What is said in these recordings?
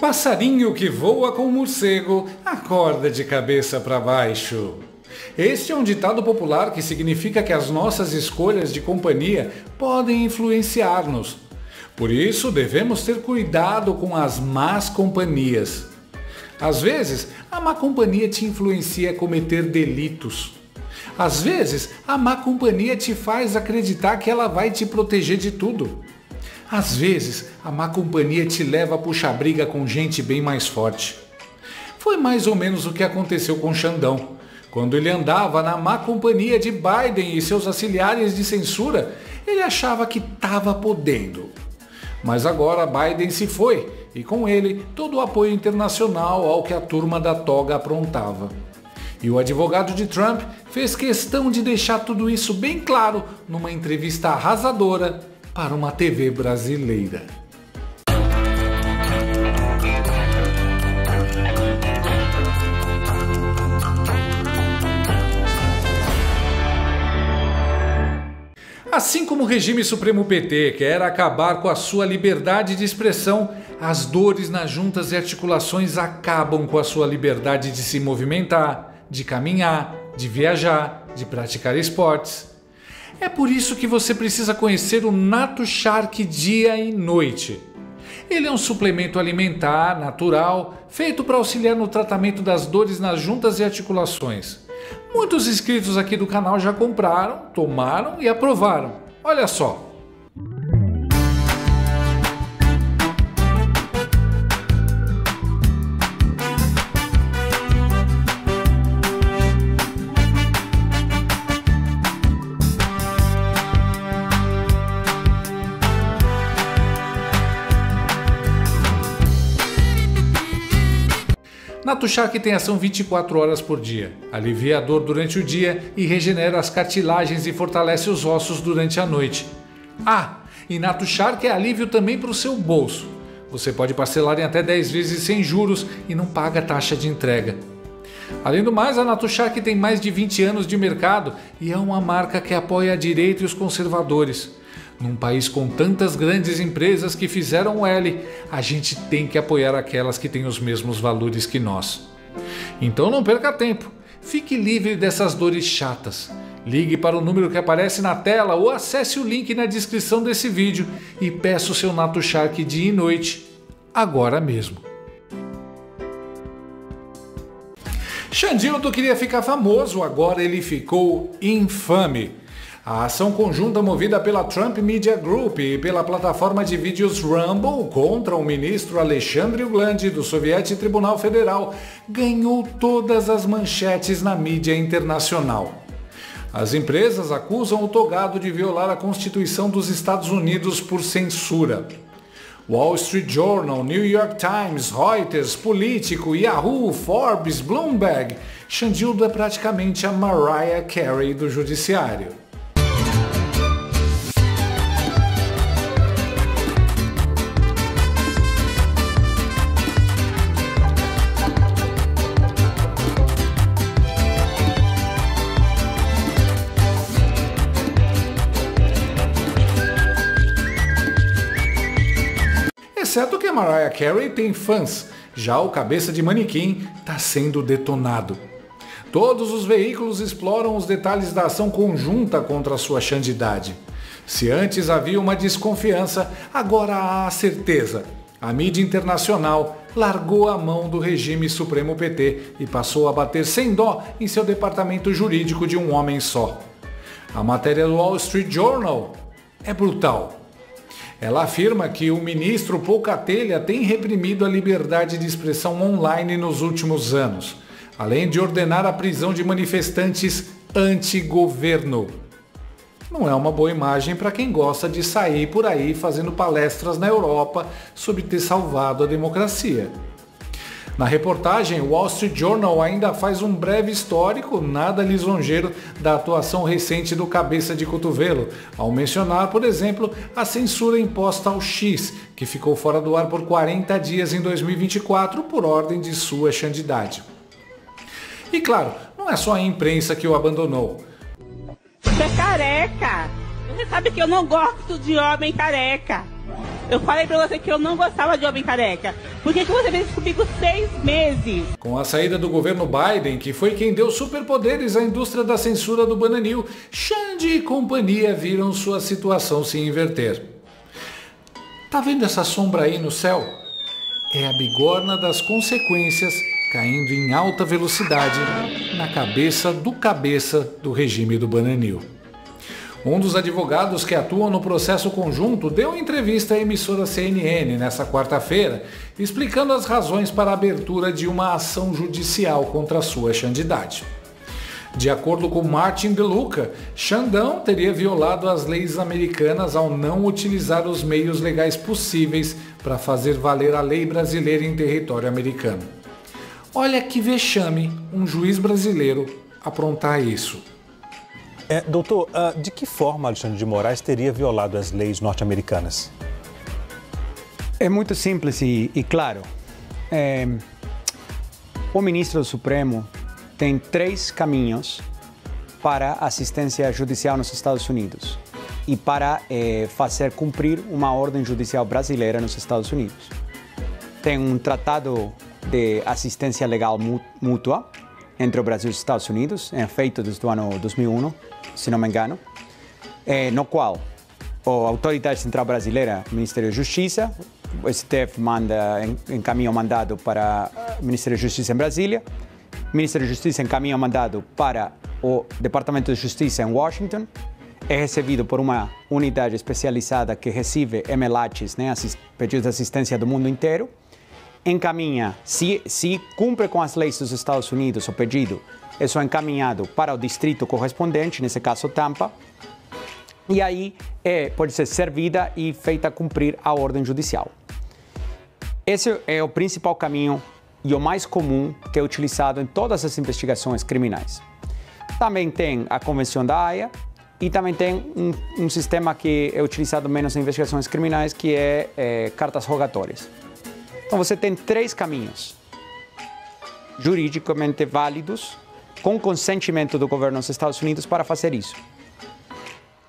Passarinho que voa com morcego, acorda de cabeça para baixo. Este é um ditado popular que significa que as nossas escolhas de companhia podem influenciar-nos. Por isso, devemos ter cuidado com as más companhias. Às vezes, a má companhia te influencia a cometer delitos. Às vezes, a má companhia te faz acreditar que ela vai te proteger de tudo. Às vezes, a má companhia te leva a puxar briga com gente bem mais forte. Foi mais ou menos o que aconteceu com Xandão. Quando ele andava na má companhia de Biden e seus auxiliares de censura, ele achava que estava podendo. Mas agora Biden se foi e com ele todo o apoio internacional ao que a turma da toga aprontava. E o advogado de Trump fez questão de deixar tudo isso bem claro numa entrevista arrasadora para uma TV brasileira. Assim como o regime supremo PT quer acabar com a sua liberdade de expressão, as dores nas juntas e articulações acabam com a sua liberdade de se movimentar, de caminhar, de viajar, de praticar esportes. É por isso que você precisa conhecer o NatoShark dia e noite. Ele é um suplemento alimentar natural feito para auxiliar no tratamento das dores nas juntas e articulações. Muitos inscritos aqui do canal já compraram, tomaram e aprovaram. Olha só! NatoShark tem ação 24 horas por dia, alivia a dor durante o dia e regenera as cartilagens e fortalece os ossos durante a noite. Ah, e NatoShark é alívio também para o seu bolso. Você pode parcelar em até 10 vezes sem juros e não paga taxa de entrega. Além do mais, a NatoShark tem mais de 20 anos de mercado e é uma marca que apoia a direita e os conservadores. Num país com tantas grandes empresas que fizeram o L, a gente tem que apoiar aquelas que têm os mesmos valores que nós. Então não perca tempo, fique livre dessas dores chatas. Ligue para o número que aparece na tela ou acesse o link na descrição desse vídeo e peça o seu NatoShark dia e noite, agora mesmo. Xandildo queria ficar famoso, agora ele ficou infame. A ação conjunta movida pela Trump Media Group e pela plataforma de vídeos Rumble contra o ministro Alexandre Uglandi do Soviético Tribunal Federal ganhou todas as manchetes na mídia internacional. As empresas acusam o togado de violar a Constituição dos Estados Unidos por censura. Wall Street Journal, New York Times, Reuters, Político, Yahoo, Forbes, Bloomberg. Xandildo é praticamente a Mariah Carey do judiciário. Exceto que a Mariah Carey tem fãs, já o cabeça de manequim está sendo detonado. Todos os veículos exploram os detalhes da ação conjunta contra a sua xandidade. Se antes havia uma desconfiança, agora há a certeza. A mídia internacional largou a mão do regime supremo PT e passou a bater sem dó em seu departamento jurídico de um homem só. A matéria do Wall Street Journal é brutal. Ela afirma que o ministro Poucatelha tem reprimido a liberdade de expressão online nos últimos anos, além de ordenar a prisão de manifestantes anti-governo. Não é uma boa imagem para quem gosta de sair por aí fazendo palestras na Europa sobre ter salvado a democracia. Na reportagem, o Wall Street Journal ainda faz um breve histórico, nada lisonjeiro, da atuação recente do cabeça de cotovelo, ao mencionar, por exemplo, a censura imposta ao X, que ficou fora do ar por 40 dias em 2024 por ordem de sua xandidade. E claro, não é só a imprensa que o abandonou. Você é careca! Você sabe que eu não gosto de homem careca! Eu falei pra você que eu não gostava de homem careca. Por que você fez isso comigo 6 meses? Com a saída do governo Biden, que foi quem deu superpoderes à indústria da censura do Bananil, Xande e companhia viram sua situação se inverter. Tá vendo essa sombra aí no céu? É a bigorna das consequências caindo em alta velocidade na cabeça do regime do Bananil. Um dos advogados que atuam no processo conjunto deu entrevista à emissora CNN nesta quarta-feira, explicando as razões para a abertura de uma ação judicial contra a sua Xandidade. De acordo com Martin DeLuca, Xandão teria violado as leis americanas ao não utilizar os meios legais possíveis para fazer valer a lei brasileira em território americano. Olha que vexame um juiz brasileiro aprontar isso. Doutor, de que forma Alexandre de Moraes teria violado as leis norte-americanas? É muito simples e claro. O ministro do Supremo tem 3 caminhos para assistência judicial nos Estados Unidos e para fazer cumprir uma ordem judicial brasileira nos Estados Unidos. Tem um tratado de assistência legal mútua entre o Brasil e os Estados Unidos, feito desde o ano 2001, se não me engano, no qual a Autoridade Central Brasileira, Ministério da Justiça, o STF encaminha o mandado para o Ministério da Justiça em Brasília, o Ministério da Justiça encaminha o mandado para o Departamento de Justiça em Washington, é recebido por uma unidade especializada que recebe MLATs, pedidos de assistência do mundo inteiro, encaminha, se cumpre com as leis dos Estados Unidos o pedido, isso é encaminhado para o distrito correspondente, nesse caso Tampa, e aí pode ser servida e feita cumprir a ordem judicial. Esse é o principal caminho e o mais comum que é utilizado em todas as investigações criminais. Também tem a Convenção da Haia e também tem um sistema que é utilizado menos em investigações criminais, que é cartas rogatórias. Então você tem 3 caminhos juridicamente válidos com consentimento do governo dos Estados Unidos para fazer isso.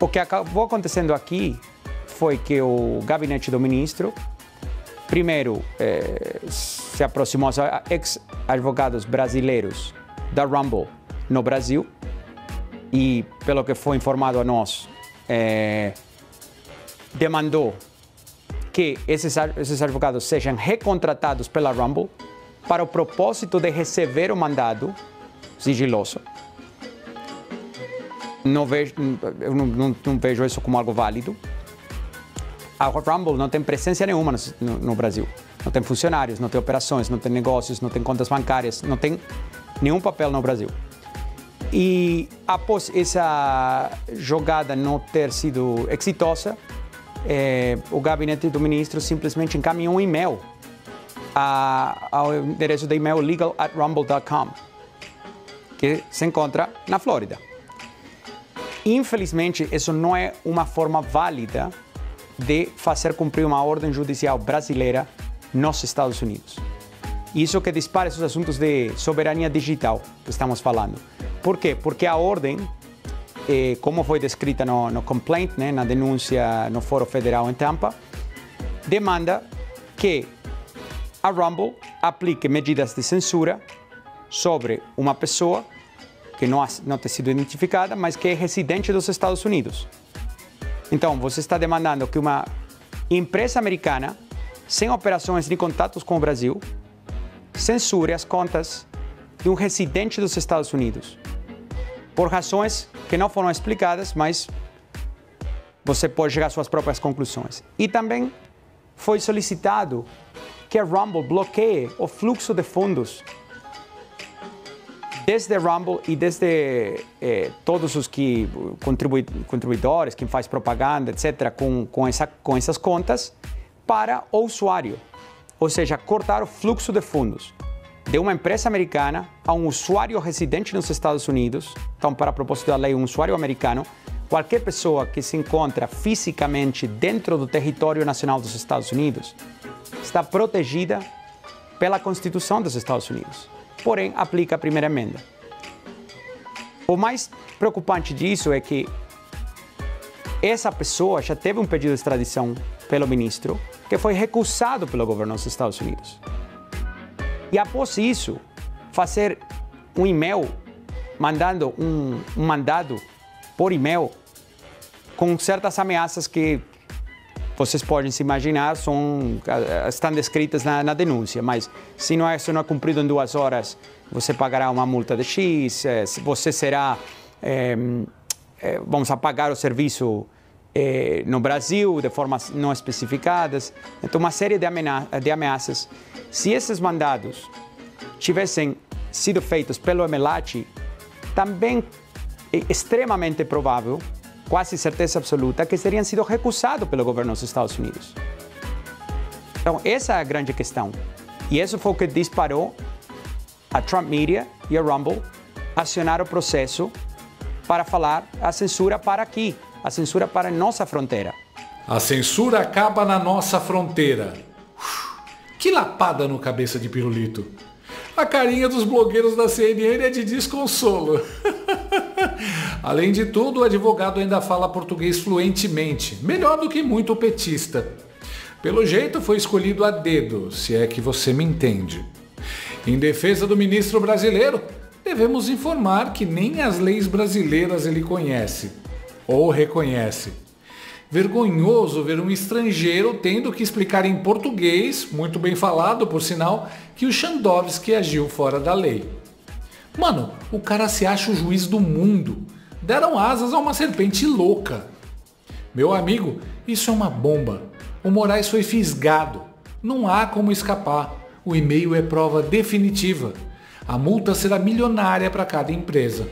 O que acabou acontecendo aqui foi que o gabinete do ministro, primeiro, se aproximou aos ex-advogados brasileiros da Rumble no Brasil e, pelo que foi informado a nós, demandou que esses advogados sejam recontratados pela Rumble para o propósito de receber o mandado sigiloso. Eu não vejo isso como algo válido. A Rumble não tem presença nenhuma no Brasil. Não tem funcionários, não tem operações, não tem negócios, não tem contas bancárias, não tem nenhum papel no Brasil. E após essa jogada não ter sido exitosa, o gabinete do ministro simplesmente encaminhou um e-mail ao endereço de e-mail legal@rumble.com, que se encontra na Flórida. Infelizmente, isso não é uma forma válida de fazer cumprir uma ordem judicial brasileira nos Estados Unidos. Isso que dispara esses assuntos de soberania digital que estamos falando. Por quê? Porque a ordem, como foi descrita no complaint, na denúncia no Fórum Federal em Tampa, demanda que a Rumble aplique medidas de censura sobre uma pessoa que não tem sido identificada, mas que é residente dos Estados Unidos. Então, você está demandando que uma empresa americana, sem operações nem contatos com o Brasil, censure as contas de um residente dos Estados Unidos, por razões que não foram explicadas, mas você pode chegar às suas próprias conclusões. E também foi solicitado que a Rumble bloqueie o fluxo de fundos desde a Rumble e desde todos os contribuidores, quem faz propaganda, etc., com essas contas, para o usuário. Ou seja, cortar o fluxo de fundos de uma empresa americana a um usuário residente nos Estados Unidos. Então, para propósito da lei, um usuário americano, qualquer pessoa que se encontra fisicamente dentro do território nacional dos Estados Unidos, está protegida pela Constituição dos Estados Unidos. Porém, aplica a primeira emenda. O mais preocupante disso é que essa pessoa já teve um pedido de extradição pelo ministro, que foi recusado pelo governo dos Estados Unidos. E após isso, fazer um e-mail, mandando um mandado por e-mail com certas ameaças que vocês podem se imaginar, estão descritas na denúncia, mas se não é cumprido em 2 horas, você pagará uma multa de X, você será, vamos apagar o serviço no Brasil de formas não especificadas. Então, uma série de ameaças. Se esses mandados tivessem sido feitos pelo Emelati, também é extremamente provável, quase certeza absoluta, que teriam sido recusados pelo governo dos Estados Unidos. Então, essa é a grande questão. E isso foi o que disparou a Trump Media e a Rumble a acionar o processo para falar a censura para aqui, a censura para a nossa fronteira. A censura acaba na nossa fronteira. Que lapada no cabeça de pirulito. A carinha dos blogueiros da CNN é de desconsolo. Além de tudo, o advogado ainda fala português fluentemente, melhor do que muito petista. Pelo jeito, foi escolhido a dedo, se é que você me entende. Em defesa do ministro brasileiro, devemos informar que nem as leis brasileiras ele conhece, ou reconhece. Vergonhoso ver um estrangeiro tendo que explicar em português, muito bem falado por sinal, que o Chandovski agiu fora da lei. Mano, o cara se acha o juiz do mundo. Deram asas a uma serpente louca. Meu amigo, isso é uma bomba. O Moraes foi fisgado. Não há como escapar. O e-mail é prova definitiva. A multa será milionária para cada empresa.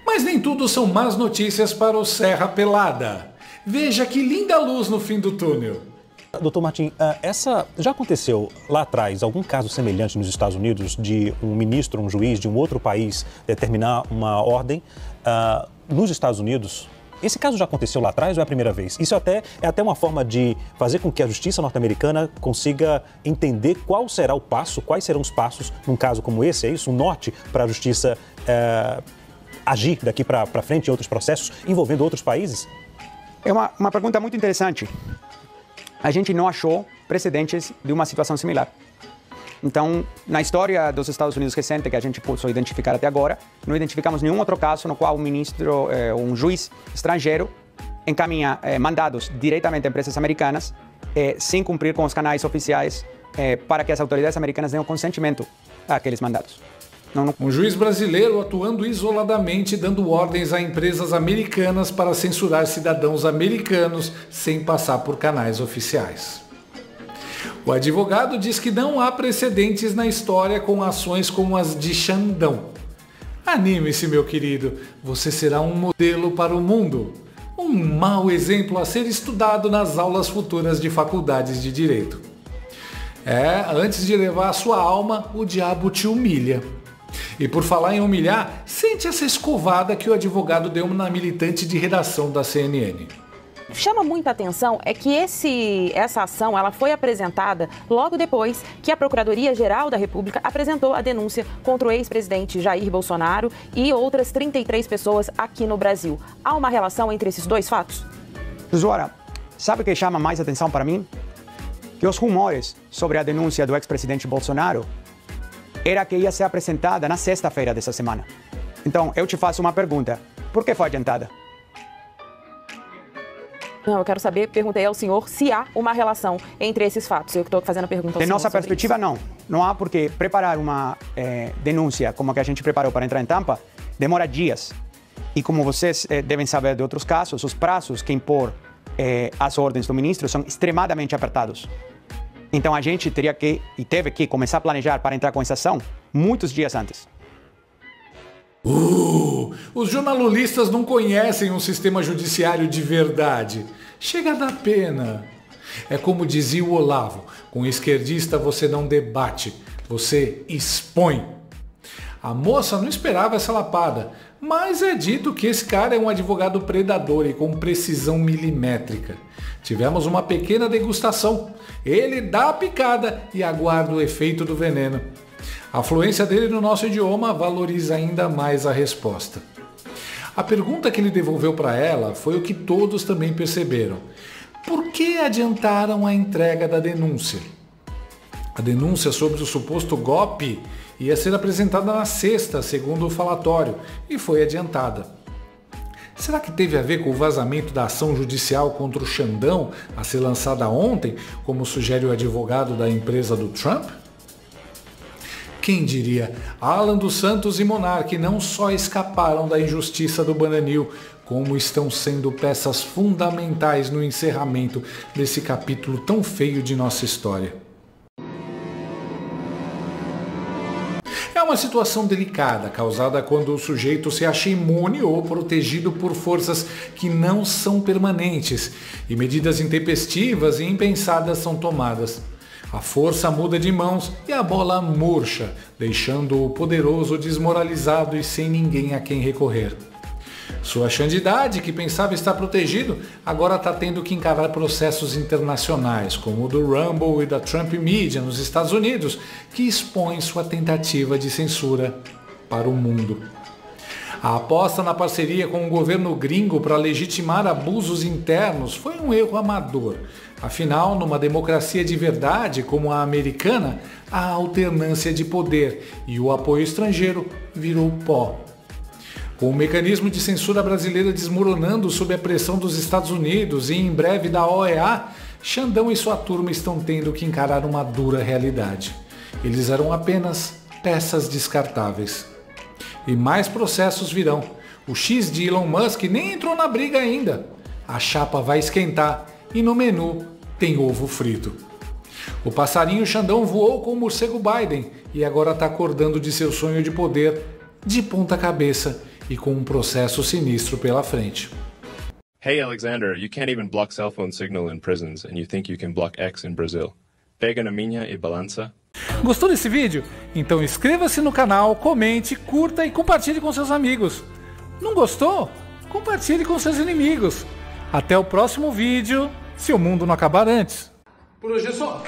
Mas nem tudo são más notícias para o Serra Pelada. Veja que linda luz no fim do túnel. Doutor Martim, já aconteceu lá atrás algum caso semelhante nos Estados Unidos de um ministro, um juiz de um outro país determinar uma ordem nos Estados Unidos? Esse caso já aconteceu lá atrás ou é a primeira vez? Isso é até uma forma de fazer com que a justiça norte-americana consiga entender quais serão os passos num caso como esse, é isso? Um norte para a justiça agir daqui para frente em outros processos envolvendo outros países? É uma pergunta muito interessante. A gente não achou precedentes de uma situação similar. Então, na história dos Estados Unidos recente, que a gente pôde identificar até agora, não identificamos nenhum outro caso no qual um juiz estrangeiro encaminha mandados diretamente a empresas americanas sem cumprir com os canais oficiais para que as autoridades americanas tenham consentimento àqueles mandados. Um juiz brasileiro atuando isoladamente, dando ordens a empresas americanas para censurar cidadãos americanos sem passar por canais oficiais. O advogado diz que não há precedentes na história com ações como as de Xandão. Anime-se, meu querido, você será um modelo para o mundo. Um mau exemplo a ser estudado nas aulas futuras de faculdades de direito. Antes de levar a sua alma, o diabo te humilha. E por falar em humilhar, sente essa escovada que o advogado deu na militante de redação da CNN. Chama muita atenção é que essa ação ela foi apresentada logo depois que a Procuradoria-Geral da República apresentou a denúncia contra o ex-presidente Jair Bolsonaro e outras 33 pessoas aqui no Brasil. Há uma relação entre esses dois fatos? Josuara, sabe o que chama mais atenção para mim? Que os rumores sobre a denúncia do ex-presidente Bolsonaro era que ia ser apresentada na sexta-feira dessa semana. Então, eu te faço uma pergunta. Por que foi adiantada? Não, eu quero saber, perguntei ao senhor se há uma relação entre esses fatos. Eu estou fazendo a pergunta ao senhor. De nossa perspectiva, não. Não há porque preparar uma denúncia como a que a gente preparou para entrar em Tampa demora dias. E como vocês devem saber de outros casos, os prazos que impor as ordens do ministro são extremadamente apertados. Então a gente teve que começar a planejar para entrar com essa ação muitos dias antes. Os jornalistas não conhecem um sistema judiciário de verdade. Chega a dar pena. É como dizia o Olavo, com esquerdista você não debate, você expõe. A moça não esperava essa lapada, mas é dito que esse cara é um advogado predador e com precisão milimétrica. Tivemos uma pequena degustação. Ele dá a picada e aguarda o efeito do veneno. A fluência dele no nosso idioma valoriza ainda mais a resposta. A pergunta que ele devolveu para ela foi o que todos também perceberam. por que adiantaram a entrega da denúncia? A denúncia sobre o suposto golpe ia ser apresentada na sexta, segundo o falatório, e foi adiantada. Será que teve a ver com o vazamento da ação judicial contra o Xandão a ser lançada ontem, como sugere o advogado da empresa do Trump? Quem diria, Alan dos Santos e Monark não só escaparam da injustiça do Bananil, como estão sendo peças fundamentais no encerramento desse capítulo tão feio de nossa história. É uma situação delicada, causada quando o sujeito se acha imune ou protegido por forças que não são permanentes, e medidas intempestivas e impensadas são tomadas. A força muda de mãos e a bola murcha, deixando o poderoso desmoralizado e sem ninguém a quem recorrer. Sua xandidade, que pensava estar protegido, agora está tendo que encarar processos internacionais, como o do Rumble e da Trump Media nos Estados Unidos, que expõem sua tentativa de censura para o mundo. A aposta na parceria com o governo gringo para legitimar abusos internos foi um erro amador. Afinal, numa democracia de verdade como a americana, a alternância de poder e o apoio estrangeiro virou pó. Com o mecanismo de censura brasileira desmoronando sob a pressão dos Estados Unidos e em breve da OEA, Xandão e sua turma estão tendo que encarar uma dura realidade. Eles eram apenas peças descartáveis. E mais processos virão. O X de Elon Musk nem entrou na briga ainda. A chapa vai esquentar e no menu tem ovo frito. O passarinho Xandão voou com o morcego Biden e agora está acordando de seu sonho de poder de ponta cabeça e com um processo sinistro pela frente. Hey Alexander, you can't even block cell phone signal in prisons and you think you can block X in Brazil. Pega na minha e balança. Gostou desse vídeo? Então inscreva-se no canal, comente, curta e compartilhe com seus amigos. Não gostou? Compartilhe com seus inimigos. Até o próximo vídeo, se o mundo não acabar antes. Por hoje é só.